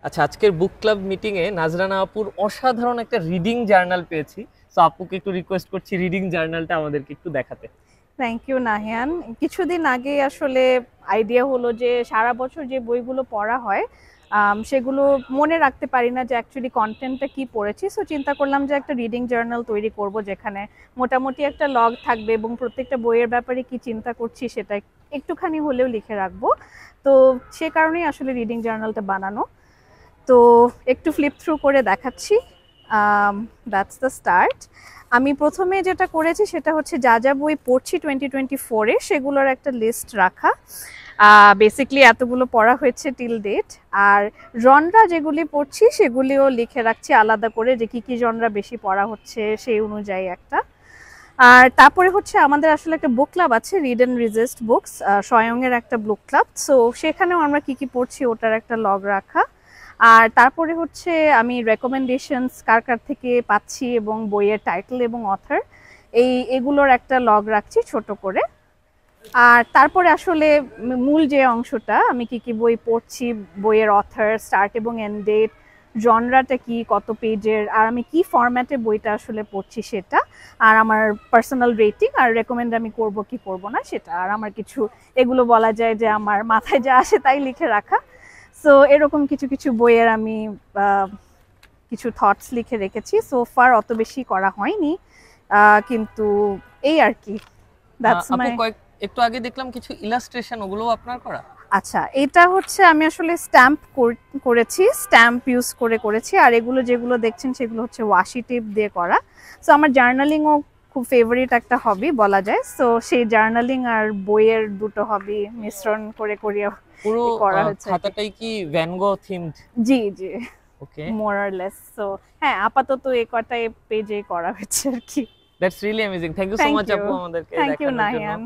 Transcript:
আচ্ছা, আজকের বুক club meeting এ নাজরানা আপুর অসাধারণ একটা রিডিং জার্নাল পেয়েছি। সো আপুকে একটু রিকোয়েস্ট করছি রিডিং জার্নালটা আমাদেরকে একটু দেখাতে। Thank you Nahiyan. কিছুদিন আগে আসলে আইডিয়া হলো যে সারা বছর যে বইগুলো পড়া হয় সেগুলো মনে রাখতে পারি না যে অ্যাকচুয়ালি কন্টেন্টটা কি পড়েছি। সো চিন্তা করলাম যে একটা রিডিং জার্নাল তৈরি করব, যেখানে মোটামুটি একটা লগ থাকবে এবং প্রত্যেকটা বইয়ের ব্যাপারে কি চিন্তা করছি সেটা একটুখানি হলেও লিখে রাখবো। তো সে কারণেই আসলে রিডিং জার্নালটা বানানো। তো একটু ফ্লিপ থ্রু করে দেখাচ্ছি। That's the start. আমি প্রথমে যেটা করেছি সেটা হচ্ছে যা যা বই পড়ছি 2024-এ সেগুলোর একটা লিস্ট রাখা। বেসিকলি এতগুলো পড়া হয়েছে টিল ডেট। আর জনরা যেগুলি পড়ছি সেগুলিও লিখে রাখছি আলাদা করে, যে কী কী জনরা বেশি পড়া হচ্ছে সেই অনুযায়ী একটা। আর তারপরে হচ্ছে আমাদের আসলে একটা বুক ক্লাব আছে, রিড অ্যান্ড রিজেস্ট বুকস, স্বয়ংয়ের একটা বুক ক্লাব। সো সেখানেও আমরা কি কি পড়ছি ওটার একটা লগ রাখা। আর তারপরে হচ্ছে আমি রেকমেন্ডেশনস কার কার থেকে পাচ্ছি এবং বইয়ের টাইটেল এবং অথর এগুলোর একটা লগ রাখছি ছোট করে। আর তারপরে আসলে মূল যে অংশটা, আমি কি কি বই পড়ছি, বইয়ের অথর, স্টার্ট এবং এন্ড ডেট, জনরাটা কি, কত পেজের, আর আমি কি ফরম্যাটে বইটা আসলে পড়ছি সেটা, আর আমার পার্সোনাল রেটিং, আর রেকমেন্ড আমি করব কি করব না সেটা, আর আমার কিছু এগুলো বলা যায় যে আমার মাথায় যা আসে তাই লিখে রাখা। সো এরকম কিছু কিছু বইয়ের আমি কিছু থটস লিখে রেখেছি। সো ফার অত বেশি করা হয়নি, কিন্তু এই আর কি। দ্যাটস আপু মাই। একটু আগে দেখলাম কিছু ইলাস্ট্রেশন, ওগুলো আপনার করা? আচ্ছা, এটা হচ্ছে আমি আসলে স্ট্যাম্প করেছি, স্ট্যাম্প ইউজ করে করেছি। আর এগুলো যেগুলো দেখছেন সেগুলো হচ্ছে ওয়াশি টেপ দিয়ে করা। সো আমার জার্নালিংও খুব ফেভারিট একটা হবি বলা যায়। সো সেই জার্নালিং আর বইয়ের দুটো হবি মিশ্রণ করে করিয়া পুরো করা হয়েছে আর কি। খাতাটাই কি ভ্যান গো থিমড? জি জি, okay, more or less. So হ্যাঁ, আপাতত এই কটাই পেজে করা হয়েছে আর কি। That's really amazing. Thank you so thank much you. আপু আমাদেরকে থ্যাংক ইউ দেখানোর জন্য। নাহিয়ান।